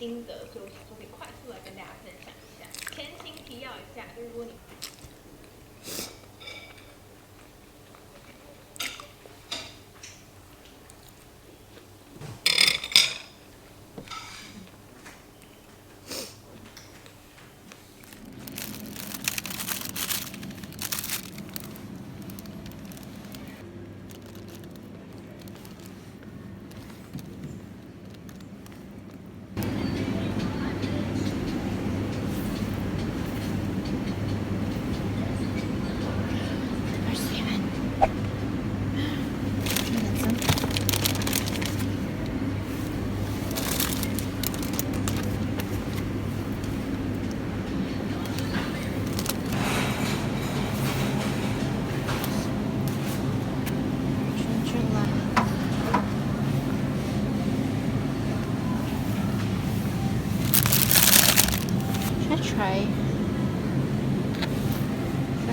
心得，所以我想说可以快速来跟大家分享一下。前情提要一下，就如果你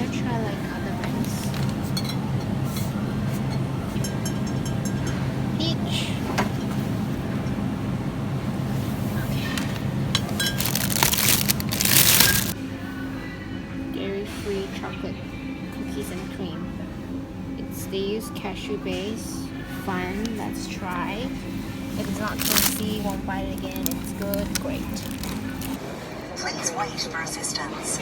try like other ones. Peach. Okay. Dairy-free chocolate cookies and cream. They use cashew base. Fun. Let's try. If it's not tasty, won't buy it again. It's good. Great. Please wait for assistance.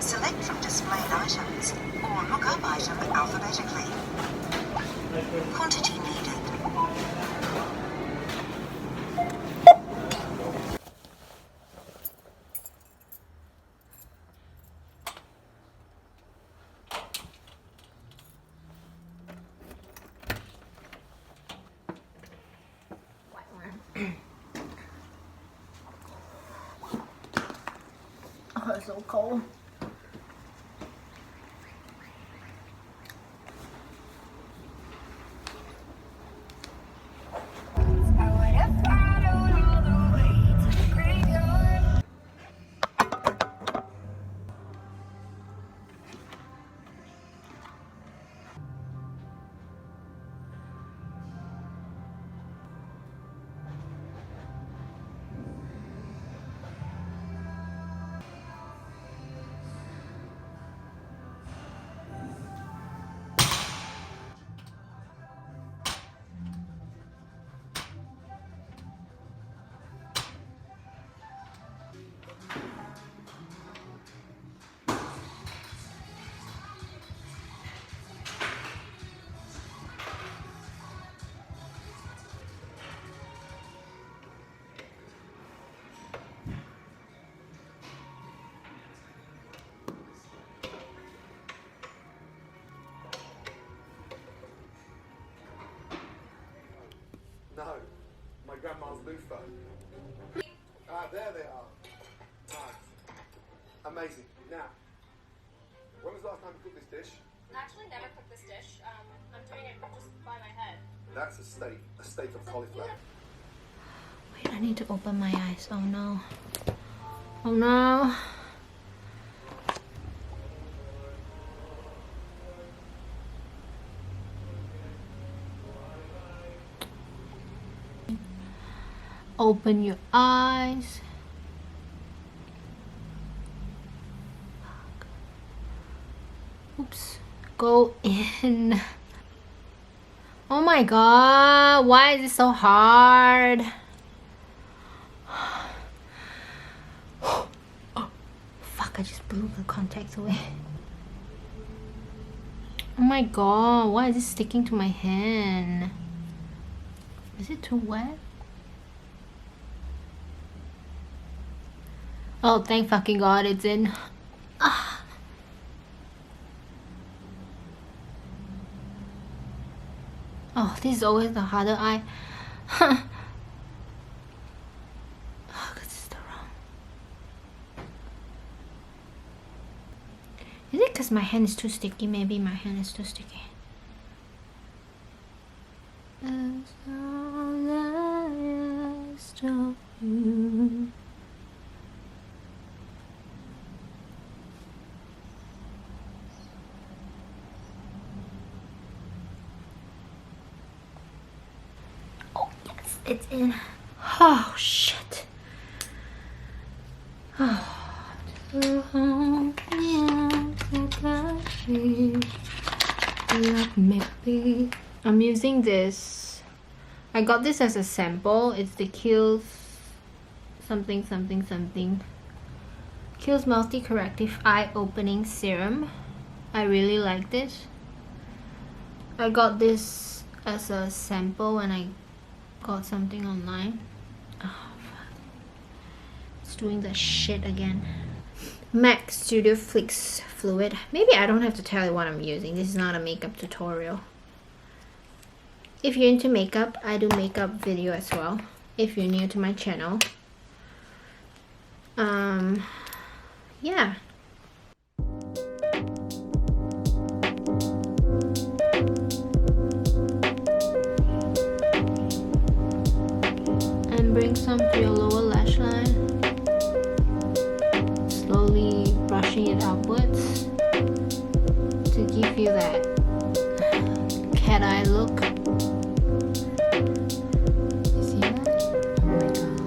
Select from displayed items or look up item alphabetically. Quantity needed. Oh, it's so cold. No, my grandma's loofah. There they are. Nice. Amazing. Now, when was the last time you cooked this dish? Actually, never cooked this dish. I'm doing it just by my head. That's a steak of cauliflower. Wait, I need to open my eyes. Oh no. Oh no. Open your eyes. Oops. Go in. Oh my god. Why is it so hard? Oh, fuck, I just blew the contacts away. Oh my god. Why is it sticking to my hand? Is it too wet? Oh, thank fucking god it's in. Ah. Oh, this is always the harder eye. Oh, this is the wrong. Is it because my hand is too sticky? Maybe my hand is too sticky. That's all I asked of you. it's in. Oh shit. Oh. I'm using this. I got this as a sample. It's the Kiehl's something something something. Kiehl's Multi Corrective Eye Opening Serum. I really like this. I got this as a sample when I got something online. Oh, fuck. It's doing that shit again. MAC Studio Fix Fluid. Maybe I don't have to tell you what I'm using. This is not a makeup tutorial. If you're into makeup, I do makeup video as well. If you're new to my channel. Yeah. And bring some to your lower lash line. Slowly brushing it upwards to give you that cat eye look. You see that? Oh my god.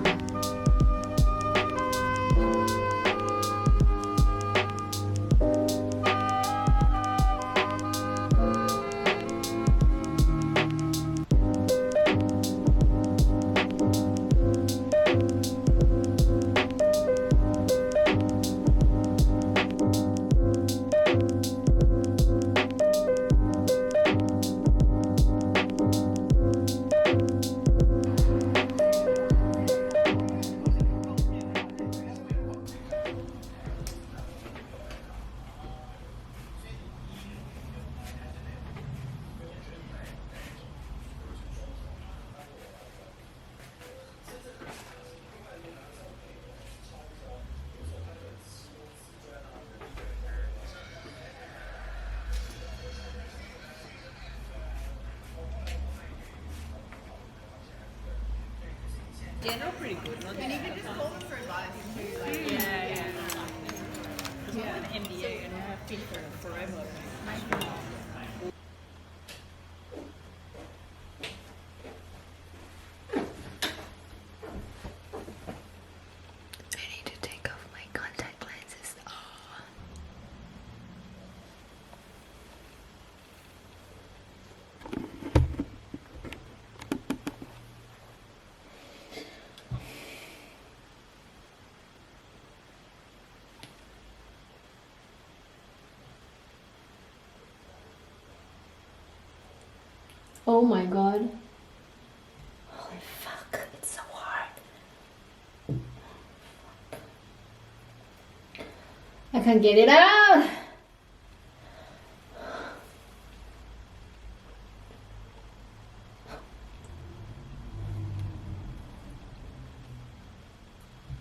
Yeah, they're pretty good. And you can just call them through live too. Like, yeah. Because I'm an MBA and I have been for forever. I need to take off my contact lenses. Oh. Oh my god. Holy fuck, it's so hard. I can't get it out.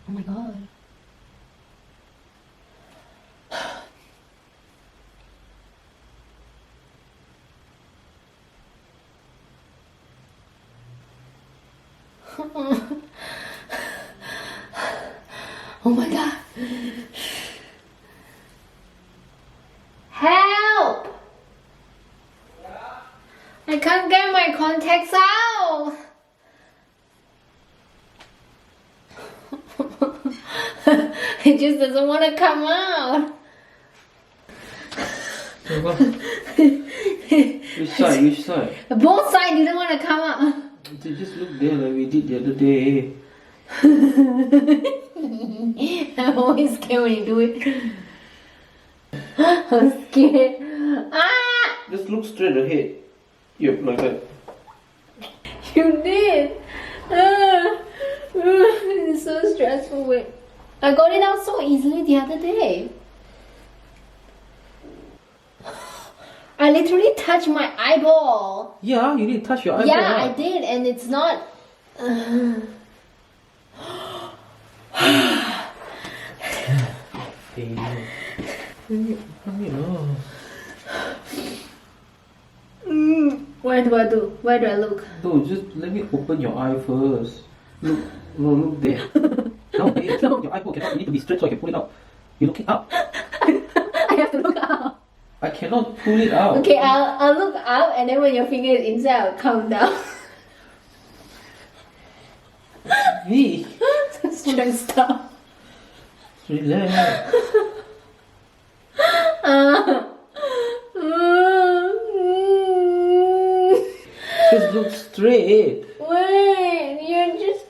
Oh my god. Oh my god. Help! I can't get my contacts out. It just doesn't want to come out. Which side? Which side? Both sides didn't want to come out. They just look there like we did the other day. I'm always scared when you do it. I'm scared. Ah! Just look straight ahead. Yep, like that. You did. It's so stressful. Wait, I got it out so easily the other day. I literally touched my eyeball. Yeah, you didn't touch your eyeball. Yeah, I did, and it's not. Where do I do? Where do I look? No, just let me open your eye first. Look, no, look there. No, your eyeball cannot. You need to be straight so I can pull it out. You're looking up. I have to look up. I cannot pull it out. Okay, I'll look up, and then when your finger is inside, I'll come down. weak. Stressed out. Relax. Just look straight. Wait, you're just.